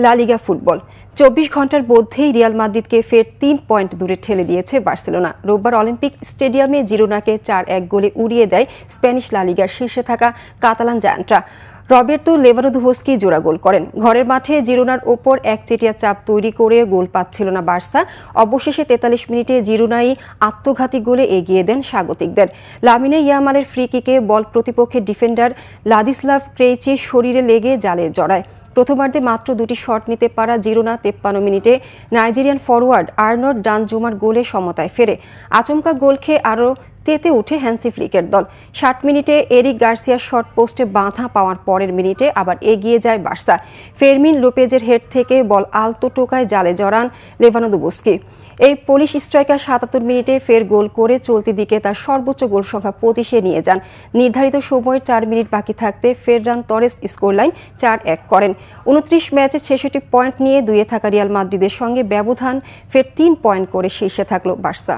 লা লিগা ফুটবল ২৪ ঘন্টার মধ্যেই রিয়াল মাদ্রিদকে ফের ৩ পয়েন্ট দূরে ঠেলে দিয়েছে বার্সেলোনা। রোববার অলিম্পিক স্টেডিয়ামে জিরোনাকে ৪-১ গোলে উড়িয়ে দেয় স্প্যানিশ লা লিগার শীর্ষে থাকা কাতালান জায়ান্টরা। রবের্তো লেভানদোভস্কি জোড়া গোল করেন। ঘরের মাঠে জিরোনার ওপর একচেটিয়া চাপ তৈরি করে গোল পাচ্ছিল না বার্সা। অবশেষে ৪৩ মিনিটে জিরোনাই আত্মঘাতী গোলে এগিয়ে দেন স্বাগতিকদের। লামিনে ইয়ামালের ফ্রি কিকে বল প্রতিপক্ষের ডিফেন্ডার লাদিস্লাভ ক্রেইচির শরীরে লেগে জালে জড়ায়। প্রথমার্ধে মাত্র ২টি শট নিতে পারা জিরোনা ৫৩ মিনিটে নাইজেরিয়ান ফরওয়ার্ড আর্নল্ড ডানজুমার গোলে সমতায় ফেরে। আচমকা গোল খেয়ে আরও তেতে উঠে হ্যান্সি ফ্লিকের দল। ৬০ মিনিটে এরিক গার্সিয়ার শট পোস্টে বাঁধা পাওয়ার পরের মিনিটে আবার এগিয়ে যায় বার্সা। ফেরমিন লোপেজের হেড থেকে বল আলতো টোকায় জালে জড়ান লেভানদোভস্কি। এই পোলিশ স্ট্রাইকার ৭৭ মিনিটে ফের গোল করে চলতি দিকে তার সর্বোচ্চ গোল সংখ্যা ২৫-এ নিয়ে যান। নির্ধারিত সময়ের ৪ মিনিট বাকি থাকতে ফেররান তরেস স্কোরলাইন ৪-১ করেন। ২৯ ম্যাচে ৬৬ পয়েন্ট নিয়ে ২-এ থাকা রিয়াল মাদ্রিদের সঙ্গে ব্যবধান ফের ৩ পয়েন্ট করে শীর্ষে থাকল বার্সা।